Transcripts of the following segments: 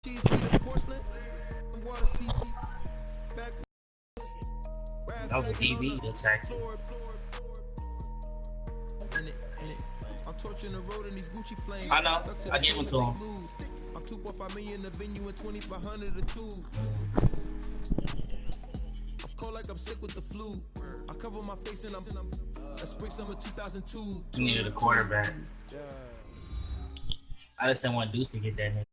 That was a DB. That's actually. I know. I gave it to him. I'm 2.5 million the venue and 2,500 a tube. I'm cold like I'm sick with the flu. I cover my face and I'm spring summer 2002. You needed a quarterback. I just didn't want Deuce to get that nigga.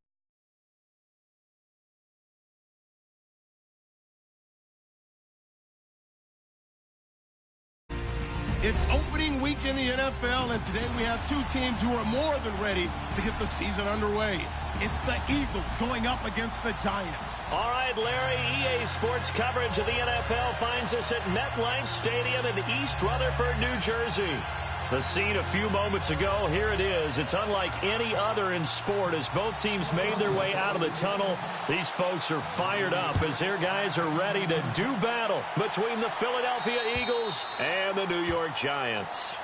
It's opening week in the NFL, and today we have two teams who are more than ready to get the season underway. It's the Eagles going up against the Giants. All right, Larry, EA Sports coverage of the NFL finds us at MetLife Stadium in East Rutherford, New Jersey. The scene a few moments ago, here it is. It's unlike any other in sport as both teams made their way out of the tunnel. These folks are fired up as their guys are ready to do battle between the Philadelphia Eagles and the New York Giants.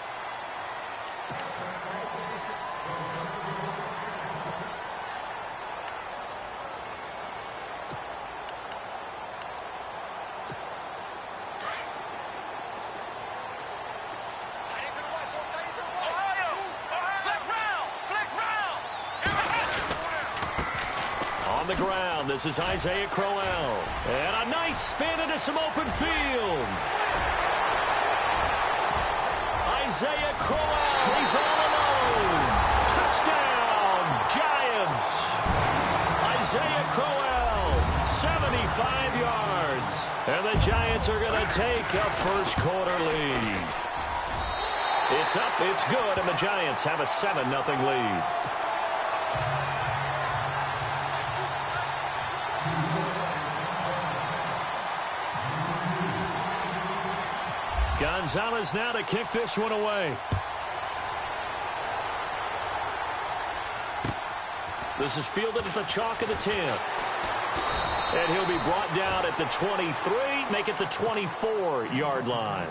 The ground. This is Isaiah Crowell. And a nice spin into some open field. Isaiah Crowell. He's all alone. Touchdown, Giants. Isaiah Crowell, 75 yards. And the Giants are going to take a first quarter lead. It's up, it's good, and the Giants have a 7-0 lead. Gonzalez now to kick this one away. This is fielded at the chalk of the 10. And he'll be brought down at the 23, make it the 24-yard line.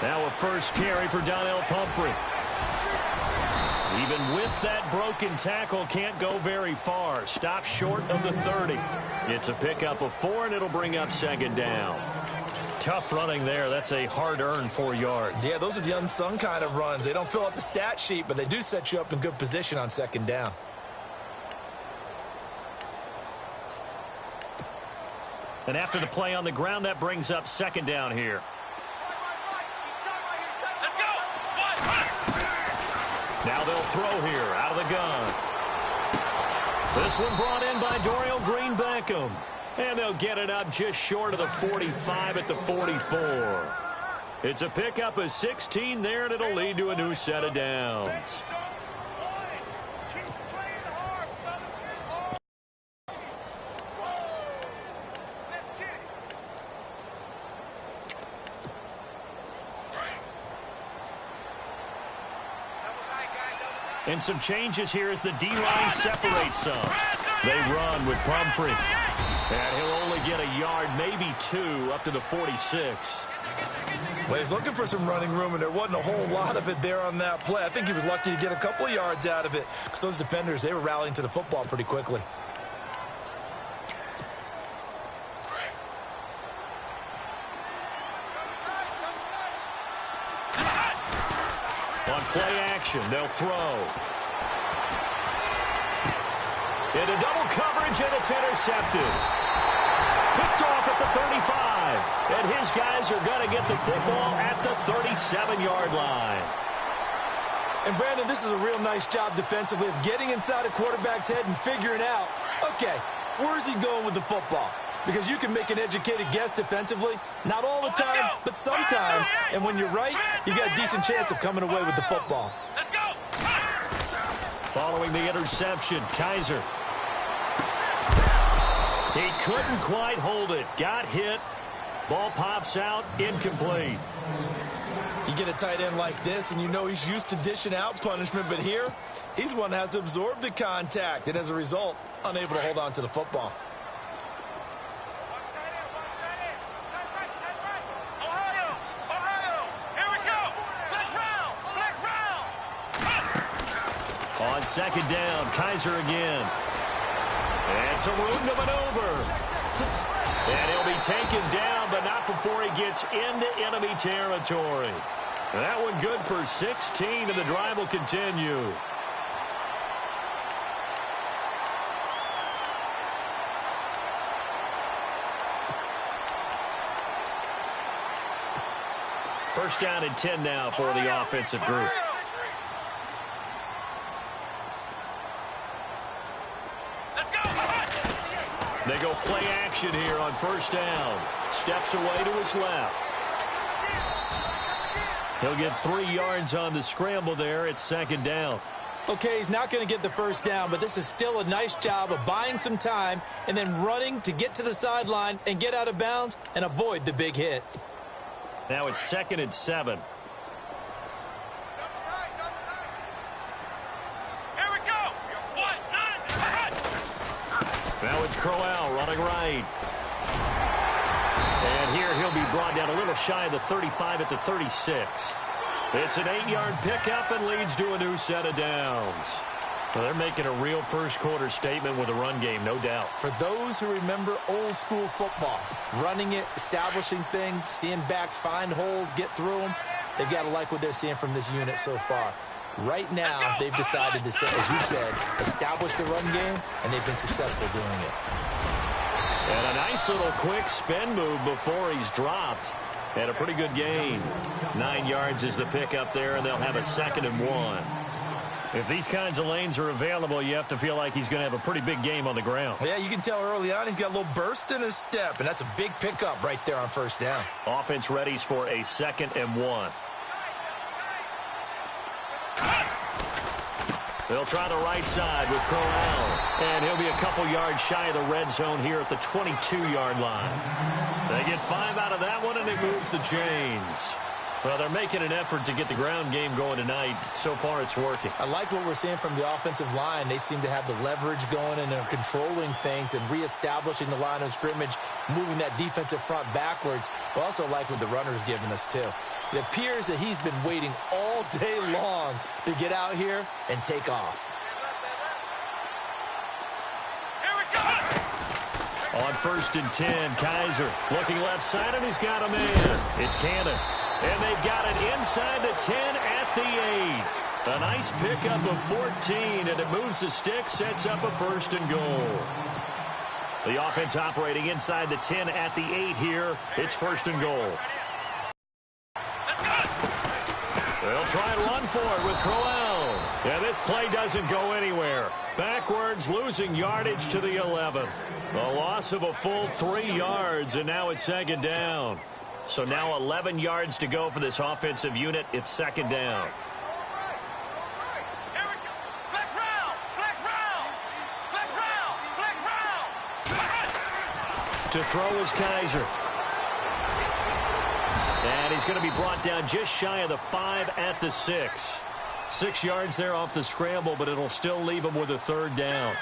Now a first carry for Donnell Pumphrey. Even with that broken tackle, can't go very far. Stop short of the 30. It's a pickup of 4, and it'll bring up second down. Tough running there. That's a hard-earned 4 yards. Yeah, those are the unsung kind of runs. They don't fill up the stat sheet, but they do set you up in good position on second down. And after the play on the ground, that brings up second down here. Now they'll throw here out of the gun. This one brought in by Dorial Green-Beckham. And they'll get it up just short of the 45 at the 44. It's a pickup of 16 there, and it'll lead to a new set of downs. And some changes here as the D-line separates some. They run with Pumphrey. And he'll only get a yard, maybe 2, up to the 46. Well, he's looking for some running room, and there wasn't a whole lot of it there on that play. I think he was lucky to get a couple of yards out of it because those defenders, they were rallying to the football pretty quickly. On play action, they'll throw. Into double coverage, and it's intercepted. Picked off at the 35. And his guys are going to get the football at the 37-yard line. And, Brandon, this is a real nice job defensively of getting inside a quarterback's head and figuring out, okay, where's he going with the football? Because you can make an educated guess defensively. Not all the time, but sometimes. And when you're right, you've got a decent chance of coming away with the football. Following the interception, Kaiser. He couldn't quite hold it. Got hit. Ball pops out. Incomplete. You get a tight end like this, and you know he's used to dishing out punishment. But here, he's one that has to absorb the contact. And as a result, unable to hold on to the football. On second down, Kaiser again. And some room to maneuver. And he'll be taken down, but not before he gets into enemy territory. That one good for 16, and the drive will continue. First down and 10 now for the offensive group. They go play action here on first down. Steps away to his left. He'll get 3 yards on the scramble there at second down. Okay, he's not going to get the first down, but this is still a nice job of buying some time and then running to get to the sideline and get out of bounds and avoid the big hit. Now it's 2nd and 7. Here we go. Now it's Crowell running right. And here he'll be brought down a little shy of the 35 at the 36. It's an 8-yard pickup and leads to a new set of downs. Well, they're making a real first-quarter statement with a run game, no doubt. For those who remember old-school football, running it, establishing things, seeing backs find holes, get through them, they've got to like what they're seeing from this unit so far. Right now, they've decided to, as you said, establish the run game, and they've been successful doing it. And a nice little quick spin move before he's dropped. And a pretty good gain. 9 yards is the pickup there, and they'll have a 2nd and 1. If these kinds of lanes are available, you have to feel like he's going to have a pretty big game on the ground. Yeah, you can tell early on he's got a little burst in his step, and that's a big pickup right there on first down. Offense readies for a 2nd and 1. They'll try the right side with Crowell. And he'll be a couple yards shy of the red zone here at the 22-yard line. They get 5 out of that one, and it moves the chains. Well, they're making an effort to get the ground game going tonight. So far, it's working. I like what we're seeing from the offensive line. They seem to have the leverage going, and they're controlling things and reestablishing the line of scrimmage, moving that defensive front backwards. But also like what the runner's giving us, too. It appears that he's been waiting all day long to get out here and take off. On 1st and 10, Kaiser looking left side, and he's got a man. It's Cannon. And they've got it inside the 10 at the 8. A nice pickup of 14, and it moves the stick, sets up a 1st and goal. The offense operating inside the 10 at the 8 here. It's 1st and goal. They'll try and run for it with Crowell. And this play doesn't go anywhere. Backwards, losing yardage to the 11. A loss of a full 3 yards, and now it's 2nd down. So now 11 yards to go for this offensive unit. It's 2nd down. To throw is Kaiser. And he's going to be brought down just shy of the 5 at the 6. 6 yards there off the scramble, but it'll still leave him with a 3rd down.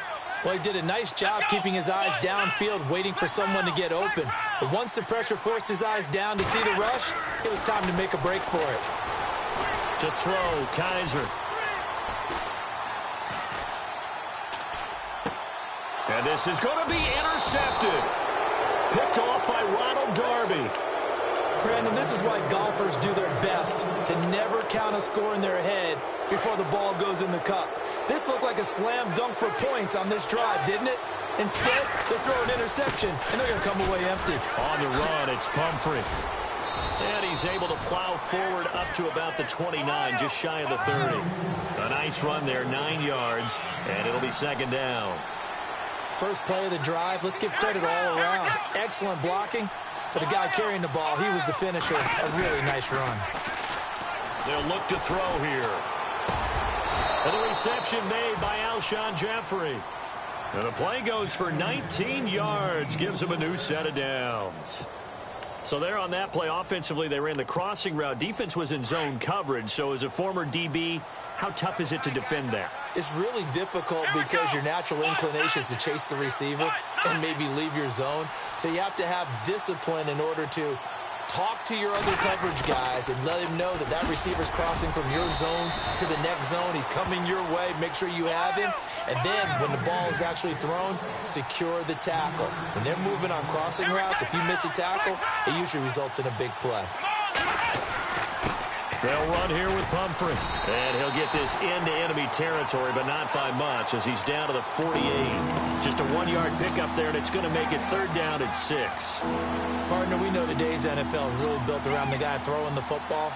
Well, he did a nice job keeping his eyes downfield, waiting for someone to get open. But once the pressure forced his eyes down to see the rush, it was time to make a break for it. To throw, Kaiser. And this is going to be intercepted. Picked off by Ronald Darby. Brandon, this is why golfers do their best to never count a score in their head before the ball goes in the cup. This looked like a slam dunk for points on this drive, didn't it? Instead, they throw an interception, and they're going to come away empty. On the run, it's Pumphrey. And he's able to plow forward up to about the 29, just shy of the 30. A nice run there, 9 yards, and it'll be 2nd down. First play of the drive, let's give credit all around. Excellent blocking, but the guy carrying the ball, he was the finisher. A really nice run. They'll look to throw here. And the reception made by Alshon Jeffrey. And the play goes for 19 yards, gives him a new set of downs. So there on that play, offensively, they ran the crossing route. Defense was in zone coverage, so as a former DB, how tough is it to defend there? It's really difficult because your natural inclination is to chase the receiver and maybe leave your zone. So you have to have discipline in order to talk to your other coverage guys and let him know that that receiver's crossing from your zone to the next zone. He's coming your way. Make sure you have him. And then when the ball is actually thrown, secure the tackle. When they're moving on crossing routes, if you miss a tackle, it usually results in a big play. They'll run here with Pumphrey. And he'll get this into enemy territory, but not by much as he's down to the 48. Just a 1-yard pickup there, and it's going to make it 3rd down and 6. Partner, we know today's NFL is really built around the guy throwing the football.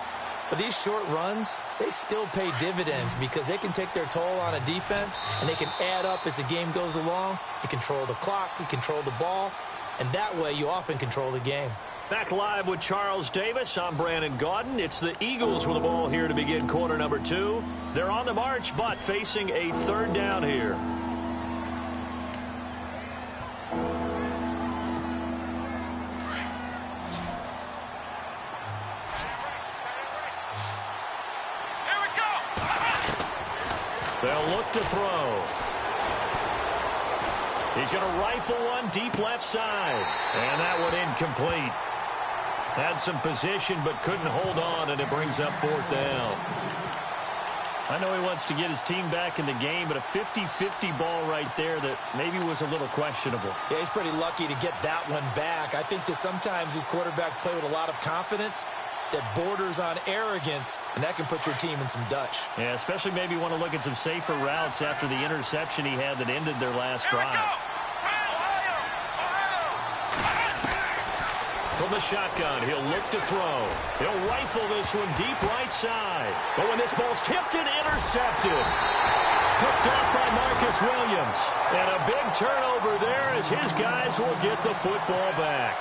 But these short runs, they still pay dividends because they can take their toll on a defense, and they can add up as the game goes along. You control the clock, you control the ball, and that way you often control the game. Back live with Charles Davis. I'm Brandon Gaudin. It's the Eagles with the ball here to begin quarter number 2. They're on the march, but facing a 3rd down here. They'll look to throw. He's going to rifle one deep left side. And that one incomplete. Had some position but couldn't hold on, and it brings up 4th down. I know he wants to get his team back in the game, but a 50-50 ball right there that maybe was a little questionable. Yeah, he's pretty lucky to get that one back. I think that sometimes these quarterbacks play with a lot of confidence that borders on arrogance, and that can put your team in some Dutch. Yeah, especially maybe want to look at some safer routes after the interception he had that ended their last drive. From the shotgun, he'll look to throw. He'll rifle this one deep right side. But when this ball's tipped and intercepted. Picked up by Marcus Williams. And a big turnover there as his guys will get the football back.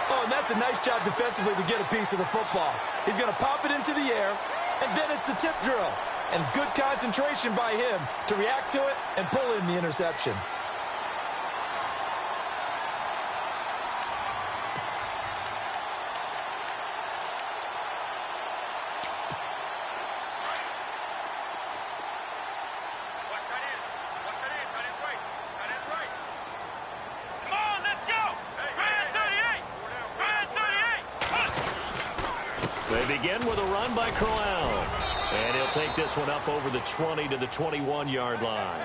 Oh, and that's a nice job defensively to get a piece of the football. He's going to pop it into the air, and then it's the tip drill. And good concentration by him to react to it and pull in the interception. Begin with a run by Crowell. And he'll take this one up over the 20 to the 21-yard line.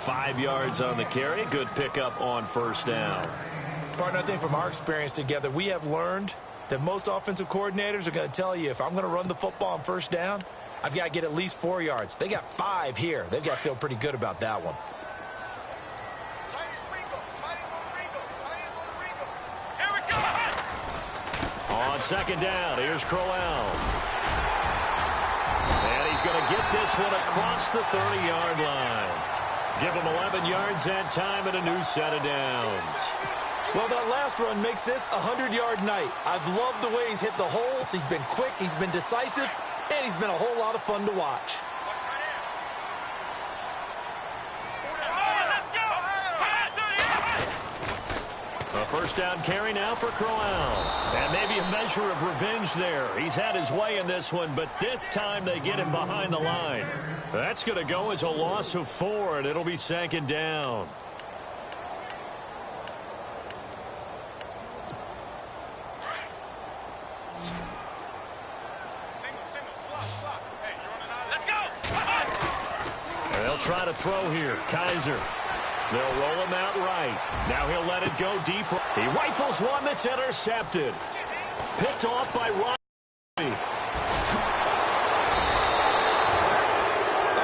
5 yards on the carry. Good pickup on 1st down. Partner, I think from our experience together, we have learned that most offensive coordinators are going to tell you if I'm going to run the football on 1st down, I've got to get at least 4 yards. They got 5 here. They've got to feel pretty good about that one. On 2nd down, here's Crowell. And he's going to get this one across the 30-yard line. Give him 11 yards that time and a new set of downs. Well, that last run makes this a 100-yard night. I've loved the way he's hit the holes. He's been quick, he's been decisive, and he's been a whole lot of fun to watch. A 1st down carry now for Crowell. And maybe a measure of revenge there. He's had his way in this one, but this time they get him behind the line. That's going to go as a loss of 4, and it'll be 2nd down. They'll try to throw here. Kaiser. They'll roll him out right. Now he'll let it go deep. He rifles one that's intercepted. Picked off by Riley.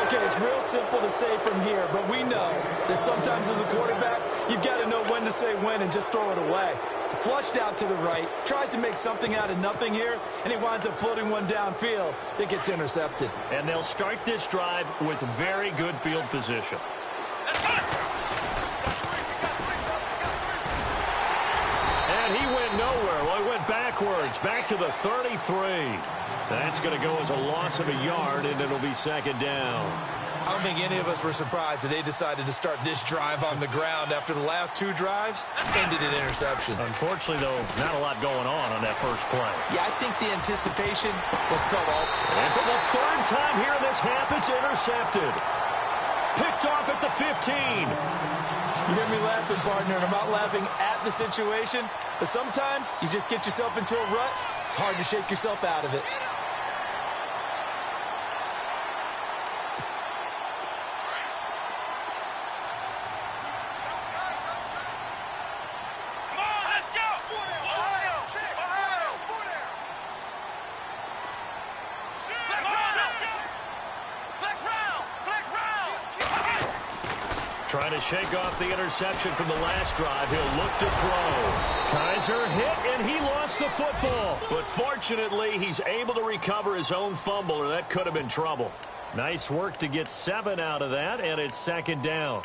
Okay, it's real simple to say from here, but we know that sometimes as a quarterback, you've got to know when to say when and just throw it away. Flushed out to the right, tries to make something out of nothing here, and he winds up floating one downfield that gets intercepted. And they'll start this drive with very good field position. And he went nowhere. Well, he went backwards, back to the 33. That's going to go as a loss of a yard, and it'll be 2nd down. I don't think any of us were surprised that they decided to start this drive on the ground after the last 2 drives ended in interceptions. Unfortunately, though, not a lot going on that first play. Yeah, I think the anticipation was felt all. And for the 3rd time here in this half, it's intercepted. Picked off at the 15. You hear me laughing, partner, and I'm not laughing at the situation, but sometimes you just get yourself into a rut. It's hard to shake yourself out of it. Trying to shake off the interception from the last drive. He'll look to throw. Kizer hit, and he lost the football. But fortunately, he's able to recover his own fumble, or that could have been trouble. Nice work to get 7 out of that, and it's 2nd down.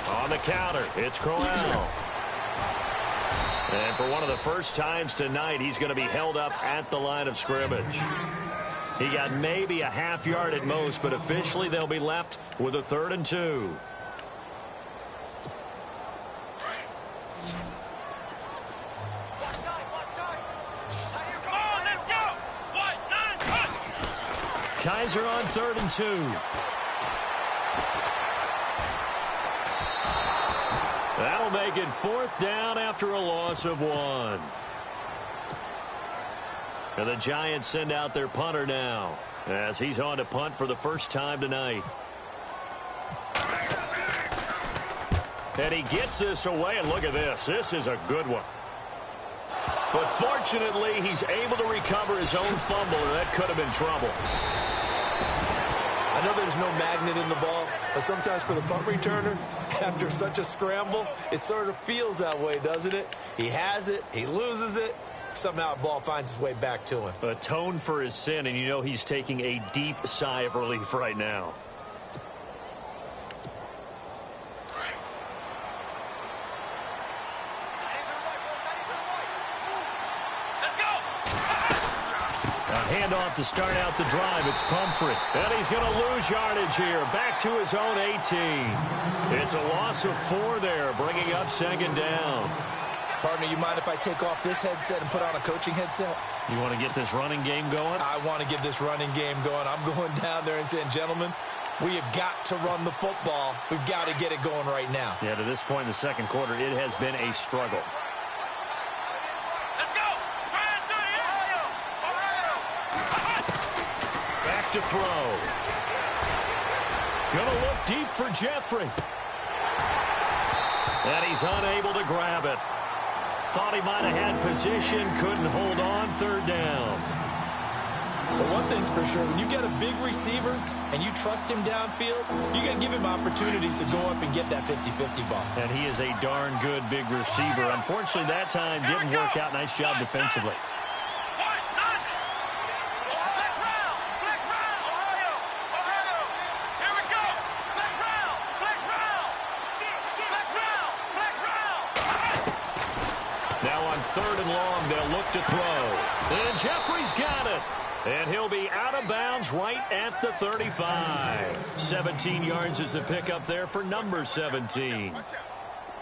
On the counter, it's Crowell. And for one of the first times tonight, he's going to be held up at the line of scrimmage. He got maybe a half yard at most, but officially they'll be left with a 3rd and 2. Kizer on 3rd and 2. That'll make it 4th down after a loss of 1. And the Giants send out their punter now as he's on to punt for the first time tonight. And he gets this away, and look at this. This is a good one. But fortunately, he's able to recover his own fumble, or that could have been trouble. I know there's no magnet in the ball, but sometimes for the punt returner, after such a scramble, it sort of feels that way, doesn't it? He has it, he loses it, somehow the ball finds its way back to him. Atone for his sin, and you know he's taking a deep sigh of relief right now. Handoff to start out the drive. It's Pumphrey. And he's going to lose yardage here. Back to his own 18. It's a loss of 4 there, bringing up 2nd down. Partner, you mind if I take off this headset and put on a coaching headset? You want to get this running game going? I want to get this running game going. I'm going down there and saying, gentlemen, we have got to run the football. We've got to get it going right now. Yeah, to this point in the 2nd quarter, it has been a struggle. To throw. Gonna look deep for Jeffrey. And he's unable to grab it. Thought he might have had position, couldn't hold on. 3rd down. But one thing's for sure, when you get a big receiver and you trust him downfield, you got to give him opportunities to go up and get that 50-50 ball. And he is a darn good big receiver. Unfortunately, that time didn't work out. Nice job defensively. Now on 3rd and long, they'll look to throw. And Jeffrey's got it. And he'll be out of bounds right at the 35. 17 yards is the pickup there for number 17.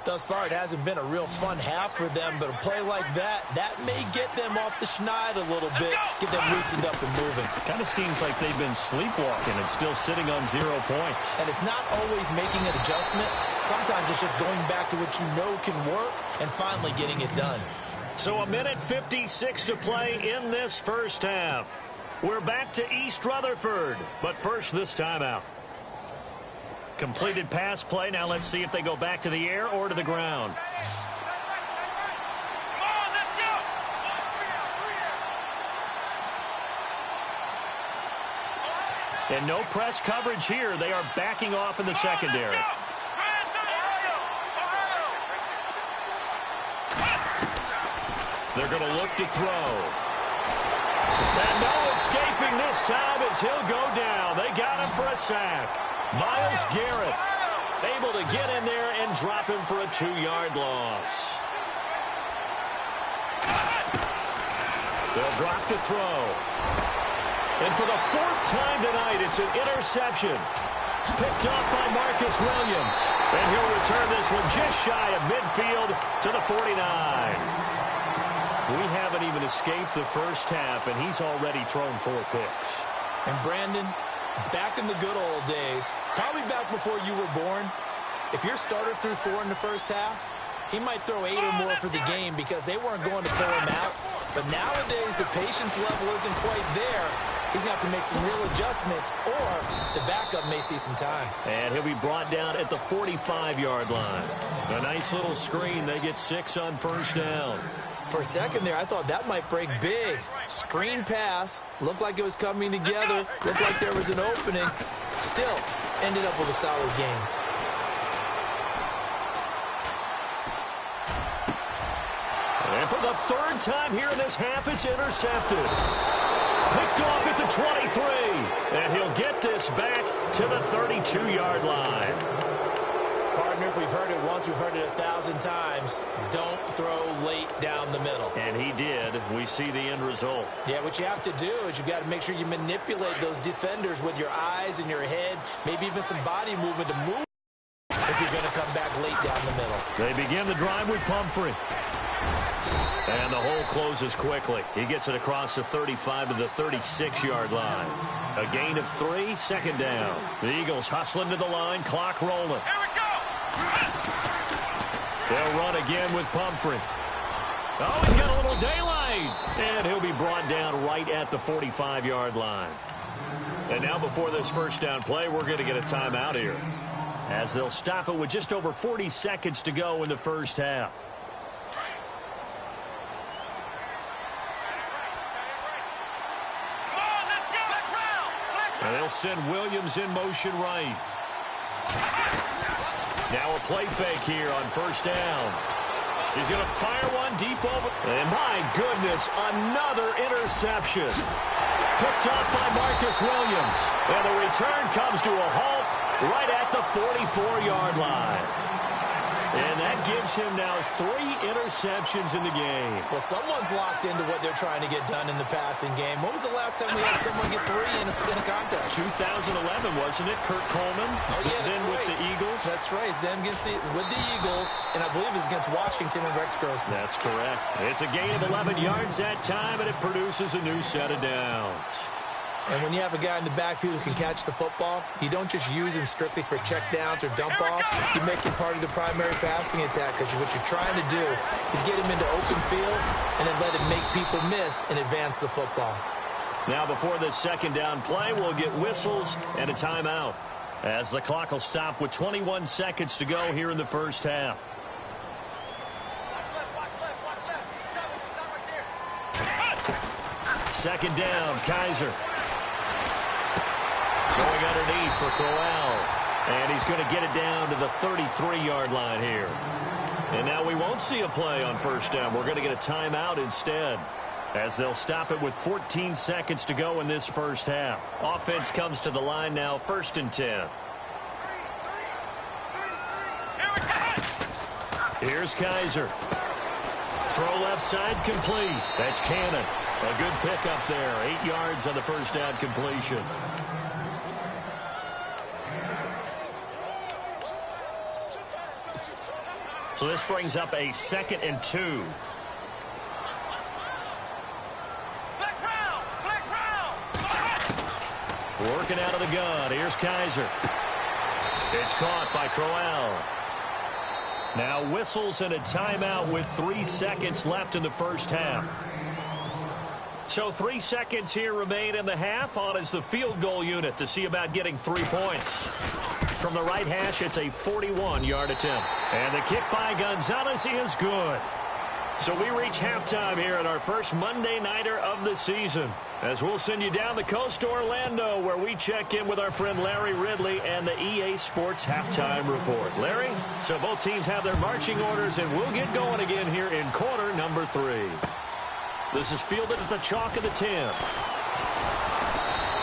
Thus far, it hasn't been a real fun half for them, but a play like that may get them off the schneid a little bit, get them loosened up and moving. Kind of seems like they've been sleepwalking and still sitting on 0 points. And it's not always making an adjustment. Sometimes it's just going back to what you know can work and finally getting it done. So 1:56 to play in this first half. We're back to East Rutherford, but first this timeout. Completed pass play. Now let's see if they go back to the air or to the ground. And no press coverage here. They are backing off in the secondary. They're going to look to throw. And no escaping this time as he'll go down. They got him for a sack. Myles Garrett able to get in there and drop him for a 2-yard loss. They'll drop to throw. And for the 4th time tonight, it's an interception. Picked off by Marcus Williams. And he'll return this one just shy of midfield to the 49. We haven't even escaped the first half, and he's already thrown 4 picks. And Brandon, back in the good old days, probably back before you were born, if your starter threw 4 in the first half, he might throw 8 or more for the game because they weren't going to pull him out. But nowadays, the patience level isn't quite there. He's going to have to make some real adjustments, or the backup may see some time. And he'll be brought down at the 45-yard line. A nice little screen. They get 6 on first down. For a second there, I thought that might break big. Screen pass. Looked like it was coming together. Looked like there was an opening. Still, ended up with a solid game. And for the 3rd time here in this half, it's intercepted. Picked off at the 23. And he'll get this back to the 32-yard line. Partner, if we've heard it once, we've heard it 1,000 times. Don't throw late down the middle. And he did. We see the end result. Yeah, what you have to do is you've got to make sure you manipulate those defenders with your eyes and your head, maybe even some body movement to move if you're going to come back late down the middle. They begin the drive with Pumphrey. And the hole closes quickly. He gets it across the 35 to the 36-yard line. A gain of 3, 2nd down. The Eagles hustling to the line, clock rolling. Here we go! They'll run again with Pumphrey. Oh, he's got a little daylight. And he'll be brought down right at the 45-yard line. And now before this first down play, we're going to get a timeout here, as they'll stop it with just over 40 seconds to go in the first half. And they'll send Williams in motion right. Now a play fake here on first down. He's going to fire one deep over. And my goodness, another interception. Picked off by Marcus Williams. And the return comes to a halt right at the 44-yard line. And that gives him now 3 interceptions in the game. Well, someone's locked into what they're trying to get done in the passing game. When was the last time we had someone get 3 in a contest? 2011, wasn't it? Kurt Coleman. Oh, yeah, that's then right. with the Eagles. That's right. It's them with the Eagles, and I believe it's against Washington and Rex Grossman. That's correct. It's a gain of 11 yards that time, and it produces a new set of downs. And when you have a guy in the backfield who can catch the football, you don't just use him strictly for checkdowns or dump-offs. You make him part of the primary passing attack, because what you're trying to do is get him into open field and then let him make people miss and advance the football. Now before this second down play, we'll get whistles and a timeout, as the clock will stop with 21 seconds to go here in the first half. Second down, Kaiser. Going underneath for Crowell. And he's going to get it down to the 33-yard line here. And now we won't see a play on first down. We're going to get a timeout instead, as they'll stop it with 14 seconds to go in this first half. Offense comes to the line now, 1st and 10. Here's Kaiser. Throw left side, complete. That's Cannon. A good pickup there. 8 yards on the first down completion. So this brings up a 2nd and 2. Working out of the gun. Here's Kaiser. It's caught by Crowell. Now whistles and a timeout with 3 seconds left in the first half. So 3 seconds here remain in the half. On is the field goal unit to see about getting 3 points. From the right hash, it's a 41-yard attempt. And the kick by Gonzalez is good. So we reach halftime here at our first Monday Nighter of the season, as we'll send you down the coast to Orlando, where we check in with our friend Larry Ridley and the EA Sports Halftime Report. Larry, so both teams have their marching orders, and we'll get going again here in quarter number 3. This is fielded at the chalk of the 10.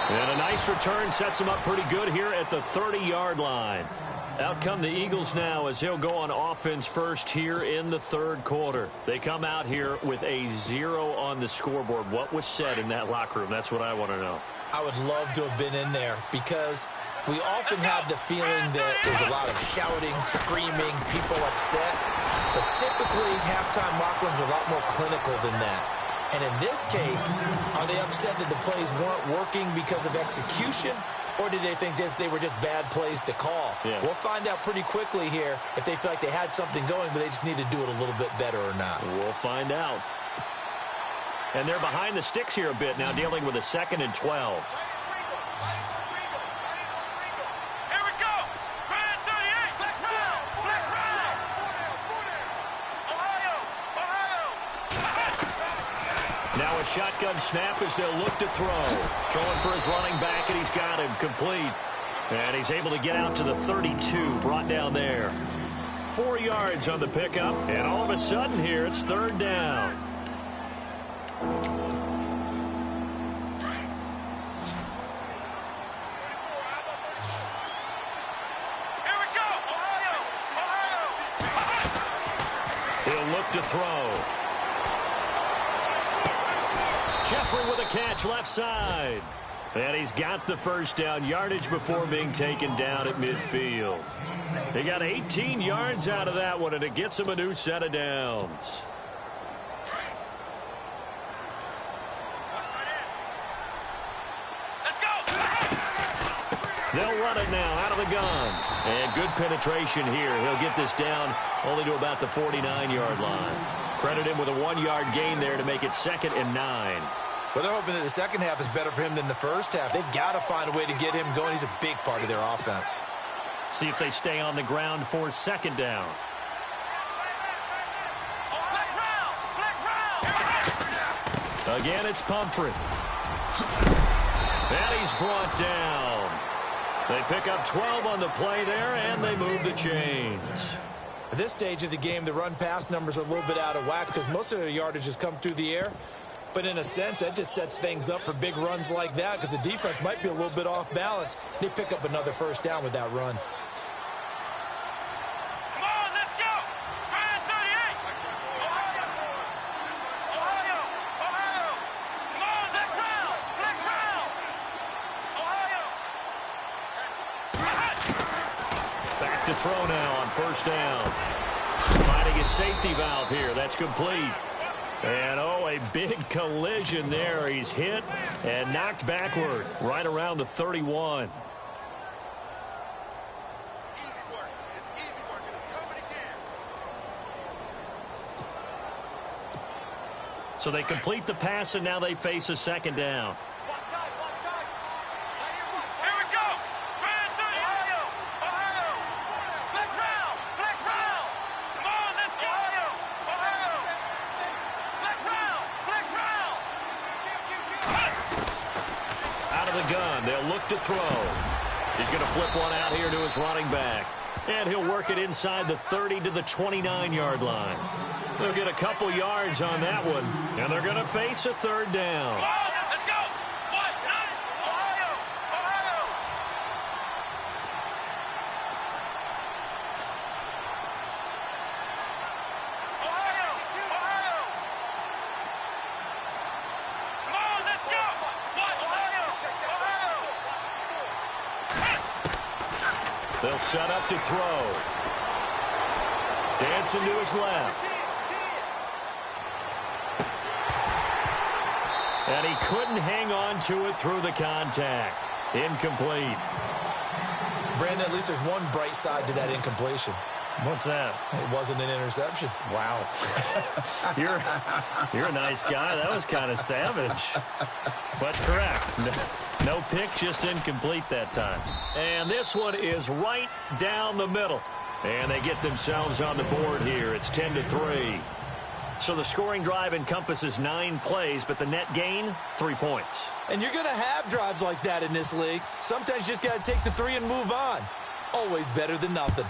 And a nice return sets him up pretty good here at the 30-yard line. Out come the Eagles now as he'll go on offense first here in the third quarter. They come out here with a 0 on the scoreboard. What was said in that locker room? That's what I want to know. I would love to have been in there because we often have the feeling that there's a lot of shouting, screaming, people upset. But typically, halftime locker rooms are a lot more clinical than that. And in this case, are they upset that the plays weren't working because of execution? Or did they think they were just bad plays to call? Yeah. We'll find out pretty quickly here if they feel like they had something going, but they just need to do it a little bit better or not. We'll find out. And they're behind the sticks here a bit now, dealing with a 2nd and 12. Now a shotgun snap as they'll look to throw. Throwing for his running back, and he's got him complete. And he's able to get out to the 32, brought down there. 4 yards on the pickup, and all of a sudden here, it's 3rd down. Here we go! Ohio! He'll look to throw. Jeffrey with a catch left side. And he's got the first down, yardage before being taken down at midfield. He got 18 yards out of that one, and it gets him a new set of downs. They'll run it now out of the gun. And good penetration here. He'll get this down only to about the 49-yard line. Credit him with a 1-yard gain there to make it 2nd and 9. Well, they're hoping that the second half is better for him than the first half. They've got to find a way to get him going. He's a big part of their offense. See if they stay on the ground for 2nd down. Again, it's Pumphrey. And he's brought down. They pick up 12 on the play there, and they move the chains. At this stage of the game, the run-pass numbers are a little bit out of whack because most of their yardage has come through the air. But in a sense, that just sets things up for big runs like that because the defense might be a little bit off balance. They pick up another first down with that run. Come on, let's go! 38! Ohio! Ohio! Ohio! Come on, let's round! Let's round! Ohio! Back to throw now on first down. Finding his safety valve here. That's complete. And, oh, a big collision there. He's hit and knocked backward right around the 31. So they complete the pass, and now they face a 2nd down. They'll look to throw. He's going to flip one out here to his running back. And he'll work it inside the 30 to the 29-yard line. They'll get a couple yards on that one, and they're going to face a 3rd down. Let's go! Ohio! Ohio! Ohio! Ohio! Come on, let's go! They'll set up to throw. Dancing to his left. And he couldn't hang on to it through the contact. Incomplete. Brandon, at least there's one bright side to that incompletion. What's that? It wasn't an interception. Wow. You're a nice guy. That was kind of savage. But correct. No pick, just incomplete that time. And this one is right down the middle. And they get themselves on the board here. It's 10-3. So the scoring drive encompasses 9 plays, but the net gain, 3 points. And you're going to have drives like that in this league. Sometimes you just got to take the 3 and move on. Always better than nothing.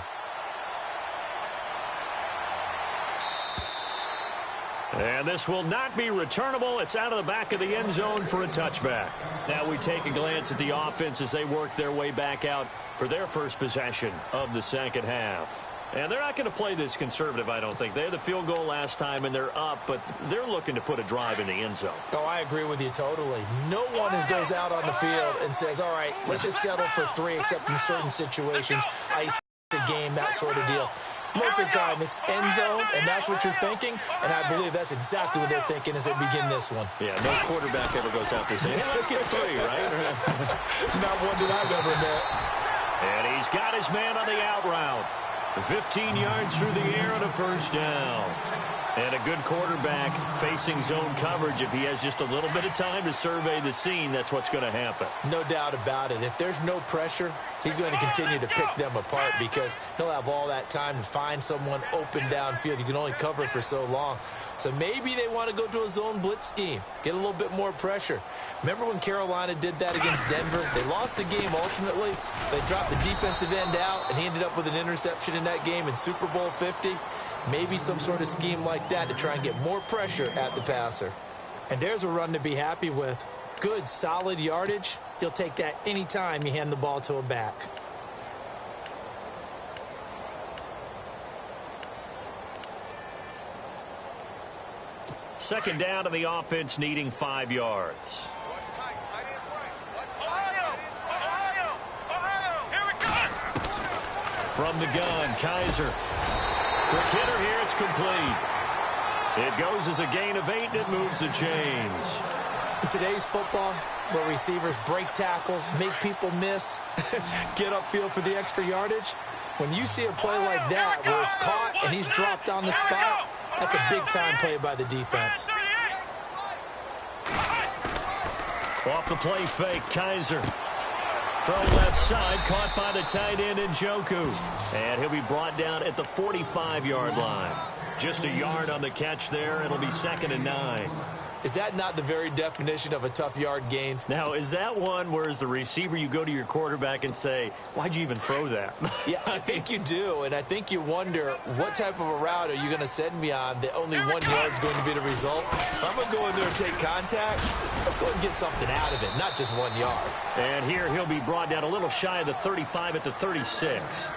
And this will not be returnable. It's out of the back of the end zone for a touchback. Now we take a glance at the offense as they work their way back out for their first possession of the second half. And they're not going to play this conservative, I don't think. They had the field goal last time, and they're up, but they're looking to put a drive in the end zone. Oh, I agree with you totally. No one goes out on the field and says, all right, let's just settle for 3, except in certain situations, ice the game, that sort of deal. Most of the time, it's end zone, and that's what you're thinking, and I believe that's exactly what they're thinking as they begin this one. Yeah, no quarterback ever goes out there saying, hey, let's get 3, right? Not one that I've ever met. And he's got his man on the out route. 15 yards through the air and a first down. And a good quarterback facing zone coverage. If he has just a little bit of time to survey the scene, that's what's going to happen. No doubt about it. If there's no pressure, he's going to continue to pick them apart because he'll have all that time to find someone open downfield. You can only cover for so long. So maybe they want to go to a zone blitz scheme, get a little bit more pressure. Remember when Carolina did that against Denver? They lost the game ultimately. They dropped the defensive end out, and he ended up with an interception in that game in Super Bowl 50. Maybe some sort of scheme like that to try and get more pressure at the passer. And there's a run to be happy with. Good, solid yardage. You'll take that anytime you hand the ball to a back. Second down to the offense, needing 5 yards. Here we go. From the gun, Kaiser. Quick hitter here, it's complete. It goes as a gain of 8, and it moves the chains. In today's football, where receivers break tackles, make people miss, get upfield for the extra yardage, when you see a play like that where it's caught and he's dropped on the spot, that's a big-time play by the defense. Off the play fake, Kaiser. Throw left side, caught by the tight end Njoku. And he'll be brought down at the 45-yard line. Just a yard on the catch there. It'll be 2nd and 9. Is that not the very definition of a tough yard gained? Now, is that one where as the receiver you go to your quarterback and say, why'd you even throw that? Yeah, I think you do, and I think you wonder what type of a route are you going to send me on that only 1 yard is going to be the result? If I'm going to go in there and take contact, let's go ahead and get something out of it, not just 1 yard. And here he'll be brought down a little shy of the 35 at the 36.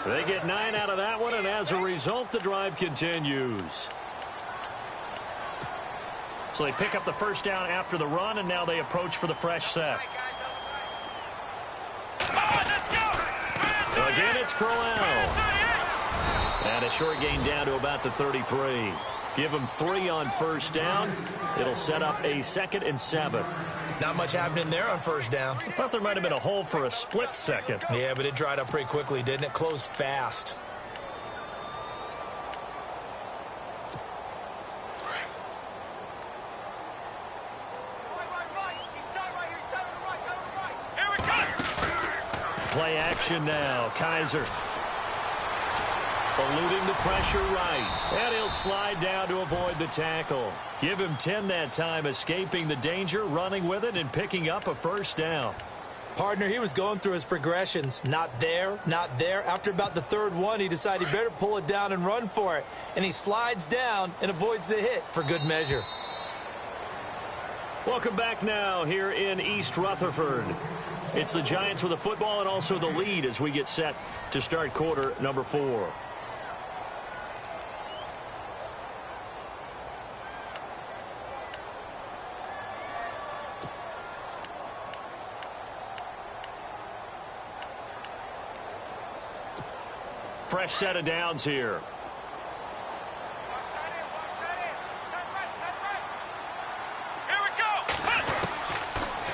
They get 9 out of that one, and as a result, the drive continues. So they pick up the first down after the run, and now they approach for the fresh set. Again, it's Crowell. And a short gain down to about the 33. Give them 3 on first down. It'll set up a 2nd and 7. Not much happening there on first down. I thought there might have been a hole for a split second. Yeah, but it dried up pretty quickly, didn't it? Closed fast. Play action now. Kaiser eluding the pressure right. And he'll slide down to avoid the tackle. Give him 10 that time, escaping the danger, running with it, and picking up a first down. Partner, he was going through his progressions. Not there, not there. After about the 3rd one, he decided he better pull it down and run for it. And he slides down and avoids the hit for good measure. Welcome back now here in East Rutherford. It's the Giants with the football and also the lead as we get set to start quarter number 4. Fresh set of downs here.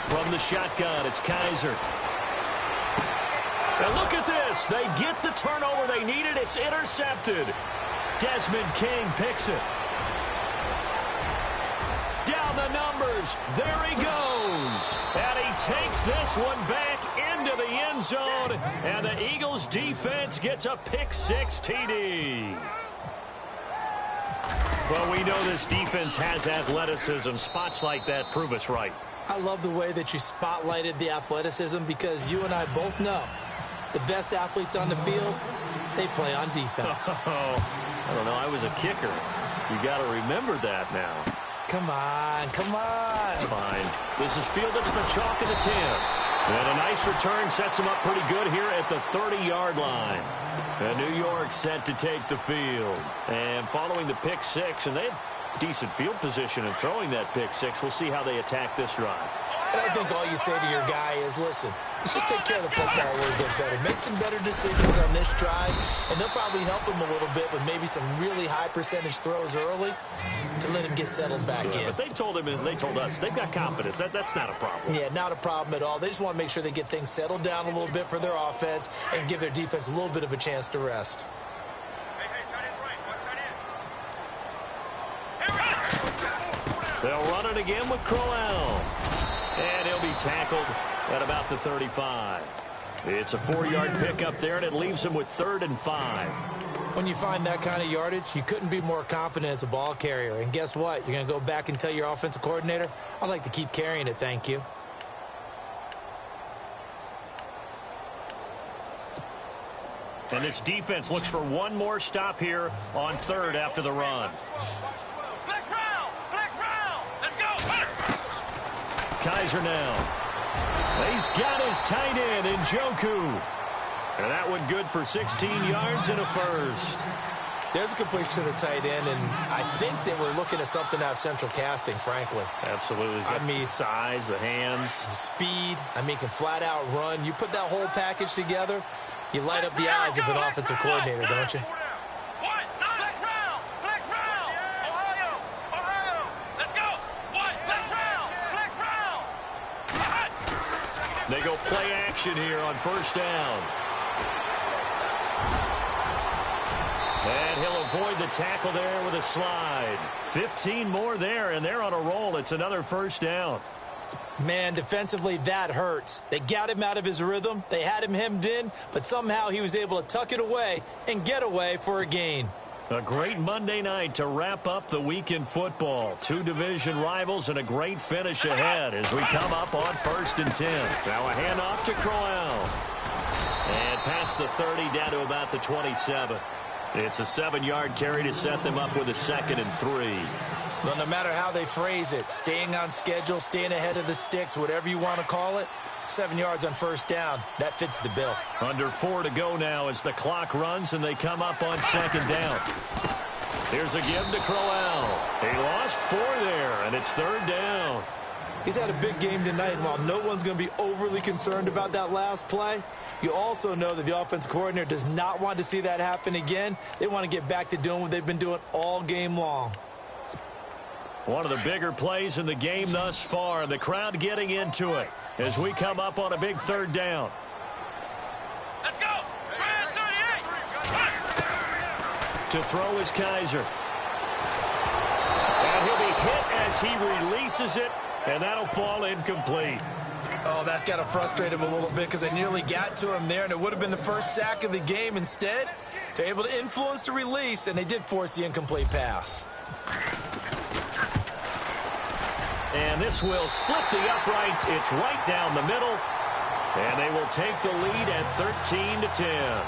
From the shotgun, it's Kaiser. And look at this. They get the turnover they needed. It's intercepted. Desmond King picks it. Down the numbers. There he goes. And he takes this one back into the end zone. And the Eagles defense gets a pick-6 TD. Well, we know this defense has athleticism. Spots like that prove us right. I love the way that you spotlighted the athleticism because you and I both know the best athletes on the field, they play on defense. Oh, I don't know. I was a kicker. You got to remember that now. Come on, come on. Fine. This is fielded at the chalk of the 10. And a nice return sets him up pretty good here at the 30-yard line. And New York set to take the field. And following the pick six, and they have decent field position in throwing that pick six. We'll see how they attack this drive. And I think all you say to your guy is, listen, let's just take care of the football a little bit better. Make some better decisions on this drive, and they'll probably help him a little bit with maybe some really high percentage throws early to let him get settled back in. But they told him, and they told us, they've got confidence. That's not a problem. Yeah, not a problem at all. They just want to make sure they get things settled down a little bit for their offense and give their defense a little bit of a chance to rest. They'll run it again with Crowell. And he'll be tackled at about the 35. It's a 4-yard pickup there, and it leaves him with 3rd and 5. When you find that kind of yardage, you couldn't be more confident as a ball carrier. And guess what? You're going to go back and tell your offensive coordinator, I'd like to keep carrying it, thank you. And this defense looks for one more stop here on 3rd after the run. Flex round! Flex round! Let's go! Kaiser now. He's got his tight end in Njoku. And that one good for 16 yards and a first. There's a completion to the tight end, and I think they were looking at something out of central casting, frankly. Absolutely. I mean, size, the hands. Speed. I mean, can flat out run. You put that whole package together, you light up the eyes of an offensive coordinator, don't you? They go play action here on 1st down. And he'll avoid the tackle there with a slide. 15 more there, and they're on a roll. It's another 1st down. Man, defensively, that hurts. They got him out of his rhythm. They had him hemmed in, but somehow he was able to tuck it away and get away for a gain. A great Monday night to wrap up the week in football. 2 division rivals and a great finish ahead as we come up on 1st and 10. Now a handoff to Crowell. And past the 30 down to about the 27. It's a 7-yard carry to set them up with a 2nd and 3. Well, no matter how they phrase it, staying on schedule, staying ahead of the sticks, whatever you want to call it, 7 yards on 1st down, that fits the bill. Under 4 to go now as the clock runs and they come up on 2nd down. Here's a give to Crowell. He lost 4 there, and it's 3rd down. He's had a big game tonight, and while no one's going to be overly concerned about that last play, you also know that the offensive coordinator does not want to see that happen again. They want to get back to doing what they've been doing all game long. One of the bigger plays in the game thus far, and the crowd getting into it as we come up on a big 3rd down. Let's go! Brand 38! To throw is Kaiser. And he'll be hit as he releases it, and that'll fall incomplete. Oh, that's got to frustrate him a little bit because they nearly got to him there, and it would have been the first sack of the game. Instead, they're able to influence the release, and they did force the incomplete pass. And this will split the uprights. It's right down the middle. And they will take the lead at 13-10.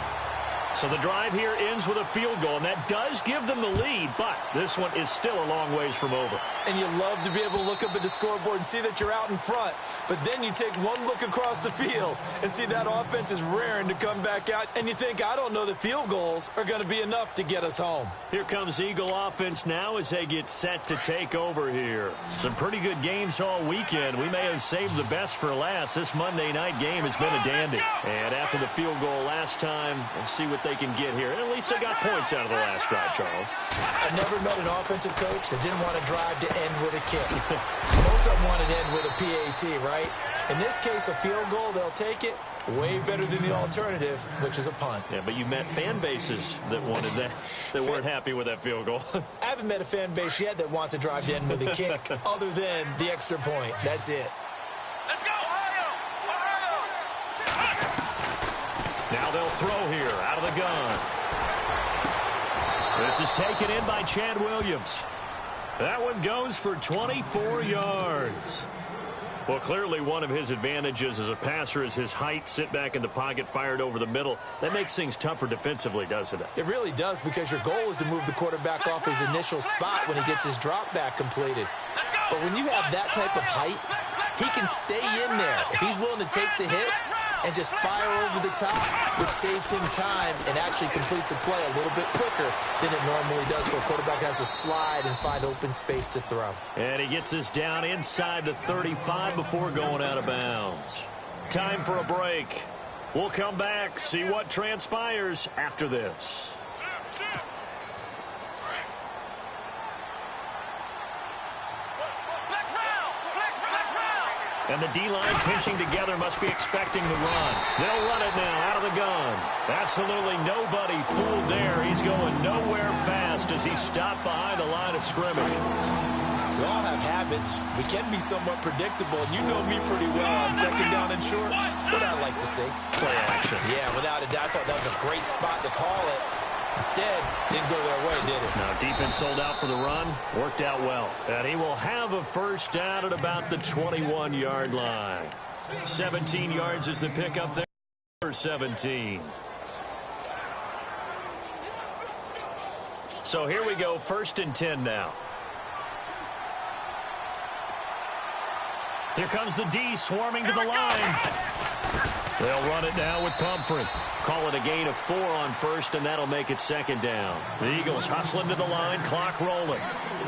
So the drive here ends with a field goal, and that does give them the lead, but this one is still a long ways from over. And you love to be able to look up at the scoreboard and see that you're out in front, but then you take one look across the field and see that offense is raring to come back out, and you think, I don't know that field goals are going to be enough to get us home. Here comes Eagle offense now as they get set to take over here. Some pretty good games all weekend. We may have saved the best for last. This Monday night game has been a dandy. And after the field goal last time, we'll see what they can get here. And at least they got points out of the last drive, Charles. I never met an offensive coach that didn't want to drive to end with a kick. Most of them want to end with a PAT, right? In this case, a field goal, they'll take it. Way better than the alternative, which is a punt. Yeah, but you met fan bases that wanted that, that weren't happy with that field goal. I haven't met a fan base yet that wants to drive to end with a kick other than the extra point. That's it. Let's go, Ohio! Ohio! Now they'll throw here out of the gun. This is taken in by Chad Williams. That one goes for 24 yards. Well, clearly one of his advantages as a passer is his height. Sit back in the pocket, fired over the middle. That makes things tougher defensively, doesn't it? It really does, because your goal is to move the quarterback off his initial spot when he gets his drop back completed. But when you have that type of height, he can stay in there if he's willing to take the hits and just fire over the top, which saves him time and actually completes a play a little bit quicker than it normally does, where a quarterback has to slide and find open space to throw. And he gets this down inside the 35 before going out of bounds. Time for a break. We'll come back, see what transpires after this. And the D-line pinching together must be expecting the run. They'll run it now out of the gun. Absolutely nobody fooled there. He's going nowhere fast as he's stopped behind the line of scrimmage. We all have habits. We can be somewhat predictable, and you know me pretty well on second down and short. What I like to say? Play action. Yeah, without a doubt, I thought that was a great spot to call it. Instead, didn't go their way, did it? Now, defense sold out for the run. Worked out well. And he will have a first down at about the 21-yard line. 17 yards is the pickup there for 17. So here we go, 1st and 10 now. Here comes the D swarming to the line. They'll run it now with Pumphrey. Call it a gain of 4 on first, and that'll make it 2nd down. The Eagles hustling to the line, clock rolling.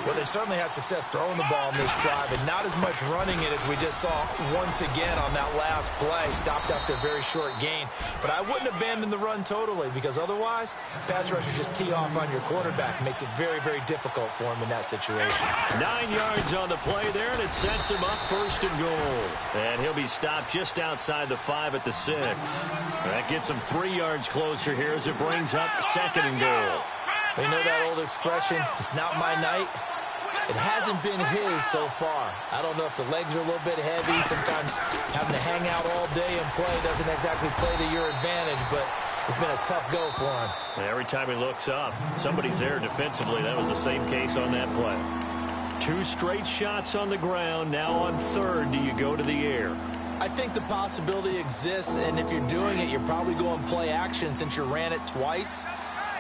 Well, they certainly had success throwing the ball in this drive, and not as much running it as we just saw once again on that last play. Stopped after a very short gain. But I wouldn't abandon the run totally, because otherwise, pass rushers just tee off on your quarterback. Makes it very, very difficult for him in that situation. 9 yards on the play there, and it sets him up 1st and goal. And he'll be stopped just outside the 5 at the 6. That gets him 3 yards closer here as it brings up 2nd and goal. You know that old expression, it's not my night? It hasn't been his so far. I don't know if the legs are a little bit heavy. Sometimes having to hang out all day and play doesn't exactly play to your advantage, but it's been a tough go for him. And every time he looks up, somebody's there defensively. That was the same case on that play. 2 straight shots on the ground. Now on 3rd, do you go to the air? I think the possibility exists, and if you're doing it, you're probably going play action since you ran it twice.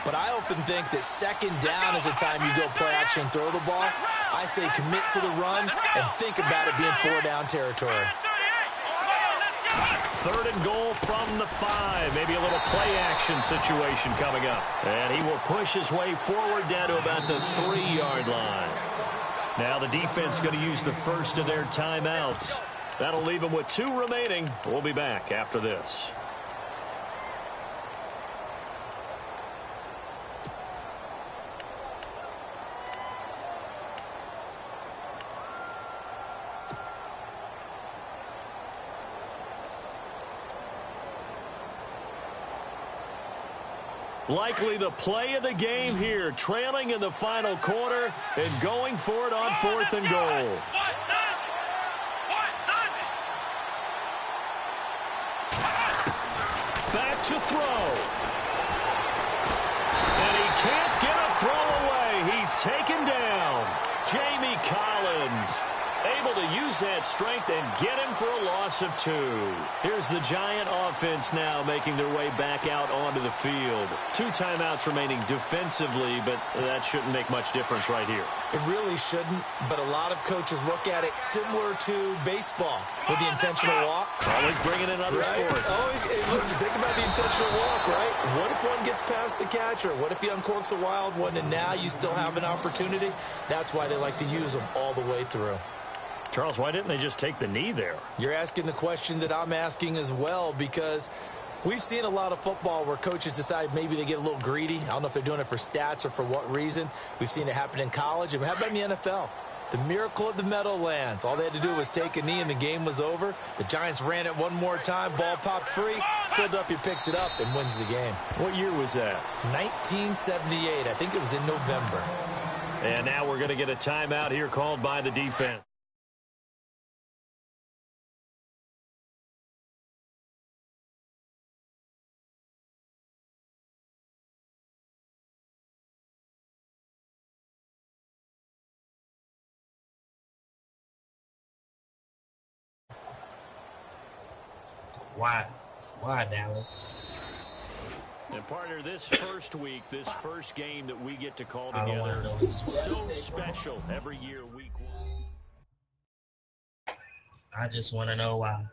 But I often think that 2nd down is the time you go play action and throw the ball. I say commit to the run and think about it being 4-down territory. 3rd and goal from the 5. Maybe a little play action situation coming up. And he will push his way forward down to about the 3-yard line. Now the defense going to use the first of their timeouts. That'll leave them with 2 remaining. We'll be back after this. Likely the play of the game here, trailing in the final quarter and going for it on 4th and goal. Back to throw. And he can't get a throw away. He's taken down. Jamie Collins able to use that strength and get him for a loss of 2. Here's the Giant offense now making their way back out onto the field. 2 timeouts remaining defensively, but that shouldn't make much difference right here. It really shouldn't, but a lot of coaches look at it similar to baseball with the intentional walk. Always bringing in other sports. Always, hey, listen, think about the intentional walk, right? What if one gets past the catcher? What if he uncorks a wild one and now you still have an opportunity? That's why they like to use them all the way through. Charles, why didn't they just take the knee there? You're asking the question that I'm asking as well, because we've seen a lot of football where coaches decide maybe they get a little greedy. I don't know if they're doing it for stats or for what reason. We've seen it happen in college. And how about in the NFL? The miracle of the Meadowlands. All they had to do was take a knee and the game was over. The Giants ran it one more time. Ball popped free. Philadelphia picks it up and wins the game. What year was that? 1978. I think it was in November. And now we're going to get a timeout here called by the defense. Why? Why, Dallas? And partner, this first week, this first game that we get to call I don't want together, to know what so you say, bro. special every year, week 1. I just want to know why.